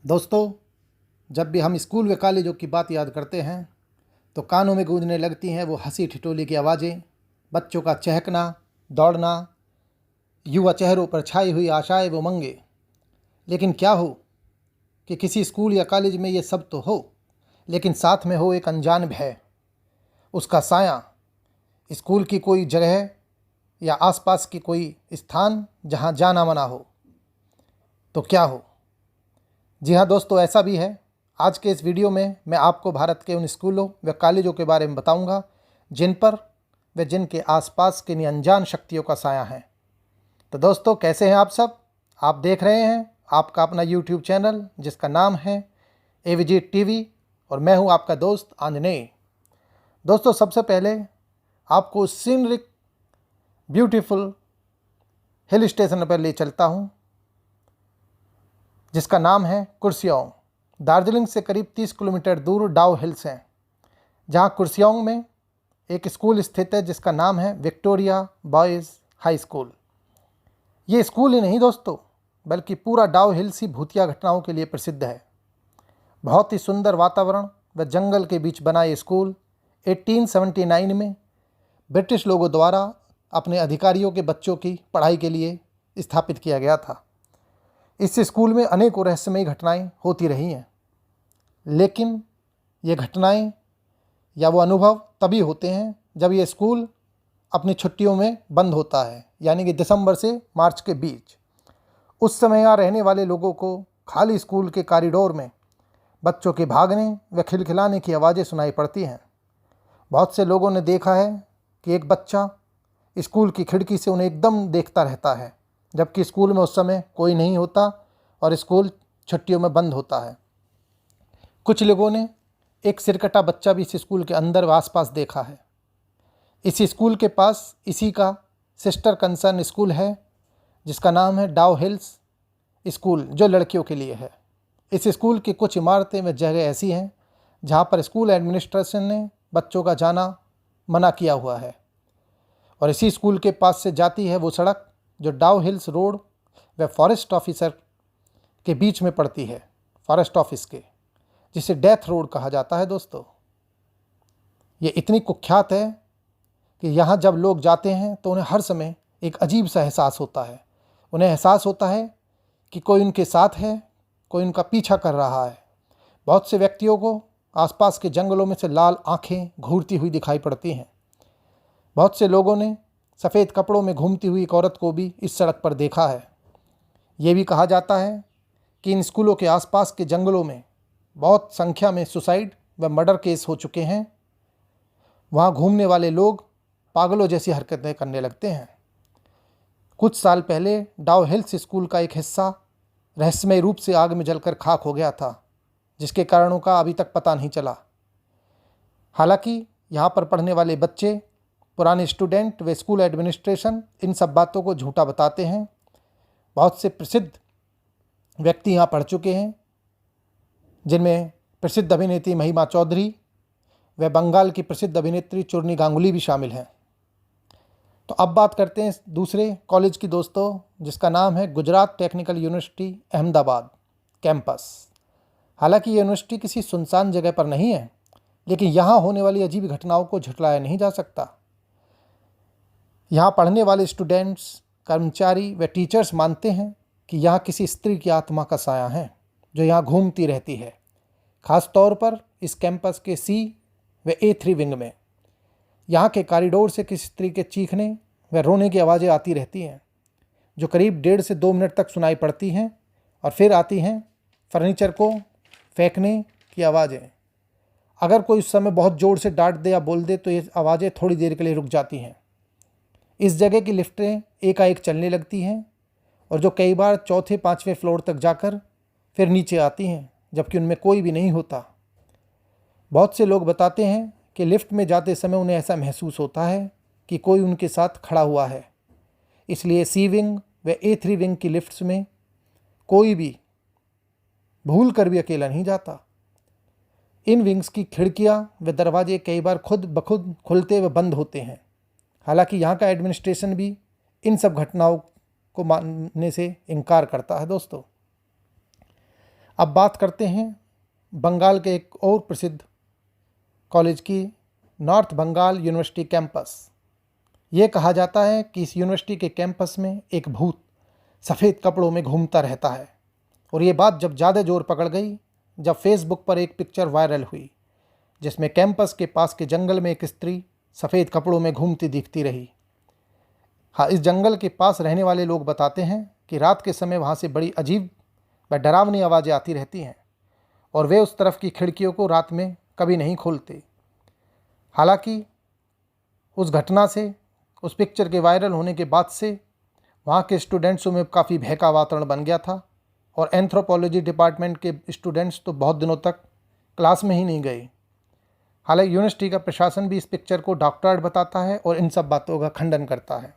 दोस्तों, जब भी हम स्कूल व कॉलेजों की बात याद करते हैं तो कानों में गूंजने लगती हैं वो हंसी ठिठोली की आवाज़ें, बच्चों का चहकना, दौड़ना, युवा चेहरों पर छाई हुई आशाएं व उमंगें। लेकिन क्या हो कि किसी स्कूल या कॉलेज में ये सब तो हो, लेकिन साथ में हो एक अनजान भय, उसका साया, स्कूल की कोई जगह या आसपास की कोई स्थान जहां जाना मना हो। तो क्या हो? जी हाँ दोस्तों, ऐसा भी है। आज के इस वीडियो में मैं आपको भारत के उन स्कूलों व कॉलेजों के बारे में बताऊंगा जिन पर व जिनके आसपास किन्हीं अनजान शक्तियों का साया है। तो दोस्तों, कैसे हैं आप सब? आप देख रहे हैं आपका अपना यूट्यूब चैनल जिसका नाम है AVG TV और मैं हूं आपका दोस्त आंजनेय। दोस्तों, सबसे पहले आपको सीनरिक ब्यूटीफुल हिल स्टेशन पर ले चलता हूं जिसका नाम है कुर्सियोंग। दार्जिलिंग से करीब 30 किलोमीटर दूर डाउ हिल्स हैं, जहां कुर्सियोंग में एक स्कूल स्थित है जिसका नाम है विक्टोरिया बॉयज़ हाई स्कूल। ये स्कूल ही नहीं दोस्तों, बल्कि पूरा डाउ हिल्स ही भूतिया घटनाओं के लिए प्रसिद्ध है। बहुत ही सुंदर वातावरण व जंगल के बीच बना ये स्कूल 1879 में ब्रिटिश लोगों द्वारा अपने अधिकारियों के बच्चों की पढ़ाई के लिए स्थापित किया गया था। इस स्कूल में अनेकों रहस्यमयी घटनाएं होती रही हैं, लेकिन ये घटनाएं या वो अनुभव तभी होते हैं जब ये स्कूल अपनी छुट्टियों में बंद होता है, यानी कि दिसंबर से मार्च के बीच। उस समय यहाँ रहने वाले लोगों को खाली स्कूल के कॉरिडोर में बच्चों के भागने व खिलखिलाने की आवाज़ें सुनाई पड़ती हैं। बहुत से लोगों ने देखा है कि एक बच्चा स्कूल की खिड़की से उन्हें एकदम देखता रहता है, जबकि स्कूल में उस समय कोई नहीं होता और स्कूल छुट्टियों में बंद होता है। कुछ लोगों ने एक सिरकटा बच्चा भी इस स्कूल के अंदर व आसपास देखा है। इस स्कूल के पास इसी का सिस्टर कंसर्न स्कूल है जिसका नाम है डाउ हिल्स स्कूल, जो लड़कियों के लिए है। इस स्कूल की कुछ इमारतें व जगह ऐसी हैं जहां पर स्कूल एडमिनिस्ट्रेशन ने बच्चों का जाना मना किया हुआ है, और इसी स्कूल के पास से जाती है वो सड़क जो डाउ हिल्स रोड व फॉरेस्ट ऑफिसर के बीच में पड़ती है, फॉरेस्ट ऑफिस के, जिसे डेथ रोड कहा जाता है। दोस्तों, ये इतनी कुख्यात है कि यहाँ जब लोग जाते हैं तो उन्हें हर समय एक अजीब सा एहसास होता है। उन्हें एहसास होता है कि कोई उनके साथ है, कोई उनका पीछा कर रहा है। बहुत से व्यक्तियों को आसपास के जंगलों में से लाल आंखें घूरती हुई दिखाई पड़ती हैं। बहुत से लोगों ने सफ़ेद कपड़ों में घूमती हुई एक औरत को भी इस सड़क पर देखा है। ये भी कहा जाता है कि इन स्कूलों के आसपास के जंगलों में बहुत संख्या में सुसाइड व मर्डर केस हो चुके हैं। वहाँ घूमने वाले लोग पागलों जैसी हरकतें करने लगते हैं। कुछ साल पहले डाउ हिल्स स्कूल का एक हिस्सा रहस्यमय रूप से आग में जलकर खाक हो गया था, जिसके कारणों का अभी तक पता नहीं चला। हालांकि यहाँ पर पढ़ने वाले बच्चे, पुराने स्टूडेंट व स्कूल एडमिनिस्ट्रेशन इन सब बातों को झूठा बताते हैं। बहुत से प्रसिद्ध व्यक्ति यहाँ पढ़ चुके हैं, जिनमें प्रसिद्ध अभिनेत्री महिमा चौधरी व बंगाल की प्रसिद्ध अभिनेत्री चूर्णी गांगुली भी शामिल हैं। तो अब बात करते हैं दूसरे कॉलेज की दोस्तों, जिसका नाम है Gujarat technical university Ahmedabad campus. हालांकि ये यूनिवर्सिटी किसी सुनसान जगह पर नहीं है, लेकिन यहाँ होने वाली अजीब घटनाओं को झुठलाया नहीं जा सकता। यहाँ पढ़ने वाले स्टूडेंट्स, कर्मचारी व टीचर्स मानते हैं कि यहाँ किसी स्त्री की आत्मा का साया है जो यहाँ घूमती रहती है, ख़ास तौर पर इस कैंपस के C व A3 विंग में। यहाँ के कॉरिडोर से किसी स्त्री के चीखने व रोने की आवाज़ें आती रहती हैं, जो करीब 1.5 से 2 मिनट तक सुनाई पड़ती हैं, और फिर आती हैं फर्नीचर को फेंकने की आवाज़ें। अगर कोई उस समय बहुत ज़ोर से डांट दे या बोल दे तो ये आवाज़ें थोड़ी देर के लिए रुक जाती हैं। इस जगह की लिफ्टें एकाएक चलने लगती हैं, और जो कई बार 4थे-5वें फ्लोर तक जाकर फिर नीचे आती हैं, जबकि उनमें कोई भी नहीं होता। बहुत से लोग बताते हैं कि लिफ्ट में जाते समय उन्हें ऐसा महसूस होता है कि कोई उनके साथ खड़ा हुआ है। इसलिए C विंग व A3 विंग की लिफ्ट्स में कोई भी भूल कर भी अकेला नहीं जाता। इन विंग्स की खिड़कियां व दरवाजे कई बार खुद ब खुद खुलते व बंद होते हैं। हालांकि यहाँ का एडमिनिस्ट्रेशन भी इन सब घटनाओं को मानने से इनकार करता है। दोस्तों, अब बात करते हैं बंगाल के एक और प्रसिद्ध कॉलेज की, नॉर्थ बंगाल यूनिवर्सिटी कैंपस। ये कहा जाता है कि इस यूनिवर्सिटी के कैंपस में एक भूत सफ़ेद कपड़ों में घूमता रहता है। और ये बात जब ज़्यादा जोर पकड़ गई जब फेसबुक पर एक पिक्चर वायरल हुई जिसमें कैंपस के पास के जंगल में एक स्त्री सफ़ेद कपड़ों में घूमती दिखती रही। हाँ, इस जंगल के पास रहने वाले लोग बताते हैं कि रात के समय वहाँ से बड़ी अजीब व डरावनी आवाज़ें आती रहती हैं और वे उस तरफ की खिड़कियों को रात में कभी नहीं खोलते। हालांकि उस घटना से, उस पिक्चर के वायरल होने के बाद से वहाँ के स्टूडेंट्सों में काफ़ी भय का वातावरण बन गया था और एंथ्रोपोलॉजी डिपार्टमेंट के स्टूडेंट्स तो बहुत दिनों तक क्लास में ही नहीं गए। हालांकि यूनिवर्सिटी का प्रशासन भी इस पिक्चर को डॉक्टरेट बताता है और इन सब बातों का खंडन करता है।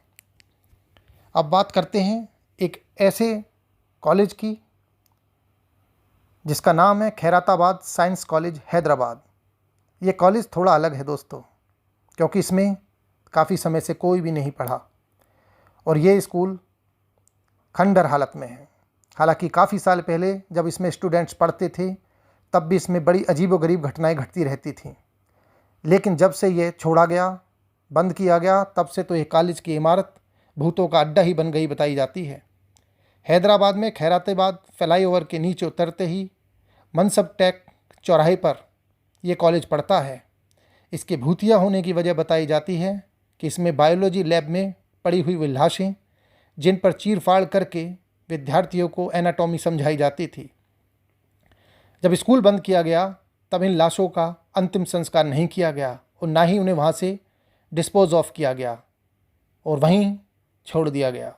अब बात करते हैं एक ऐसे कॉलेज की जिसका नाम है खैराताबाद साइंस कॉलेज हैदराबाद। ये कॉलेज थोड़ा अलग है दोस्तों, क्योंकि इसमें काफ़ी समय से कोई भी नहीं पढ़ा और ये स्कूल खंडर हालत में है। हालांकि काफ़ी साल पहले जब इसमें स्टूडेंट्स पढ़ते थे तब भी इसमें बड़ी अजीबोगरीब घटनाएं घटती रहती थीं, लेकिन जब से ये छोड़ा गया, बंद किया गया, तब से तो ये कॉलेज की इमारत भूतों का अड्डा ही बन गई बताई जाती है। हैदराबाद में खैराताबाद फ्लाईओवर के नीचे उतरते ही मनसब टेक चौराहे पर यह कॉलेज पड़ता है। इसके भूतिया होने की वजह बताई जाती है कि इसमें बायोलॉजी लैब में पड़ी हुई लाशें जिन पर चीर-फाड़ करके विद्यार्थियों को एनाटॉमी समझाई जाती थी। जब स्कूल बंद किया गया तब इन लाशों का अंतिम संस्कार नहीं किया गया और ना ही उन्हें वहाँ से डिस्पोज ऑफ किया गया और वहीं छोड़ दिया गया।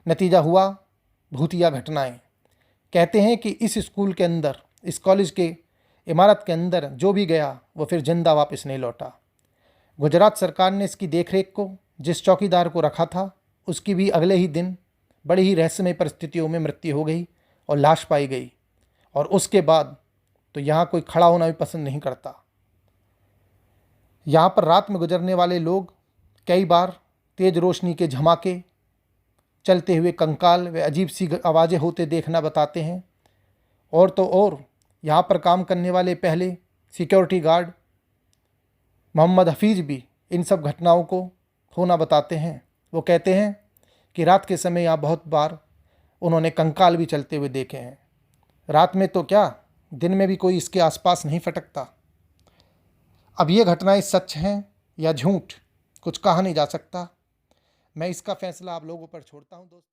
नतीजा हुआ भूतिया घटनाएं। कहते हैं कि इस स्कूल के अंदर, इस कॉलेज के इमारत के अंदर जो भी गया वो फिर जिंदा वापस नहीं लौटा। गुजरात सरकार ने इसकी देखरेख को जिस चौकीदार को रखा था उसकी भी अगले ही दिन बड़ी ही रहस्यमय परिस्थितियों में मृत्यु हो गई और लाश पाई गई और उसके बाद तो यहाँ कोई खड़ा होना भी पसंद नहीं करता। यहाँ पर रात में गुजरने वाले लोग कई बार तेज़ रोशनी के झमाके, चलते हुए कंकाल व अजीब सी आवाज़ें होते देखना बताते हैं। और तो और यहाँ पर काम करने वाले पहले सिक्योरिटी गार्ड मोहम्मद हफीज़ भी इन सब घटनाओं को होना बताते हैं। वो कहते हैं कि रात के समय यहाँ बहुत बार उन्होंने कंकाल भी चलते हुए देखे हैं। रात में तो क्या, दिन में भी कोई इसके आसपास नहीं फटकता। अब ये घटनाएं सच हैं या झूठ कुछ कहा नहीं जा सकता। मैं इसका फैसला आप लोगों पर छोड़ता हूँ दोस्तों।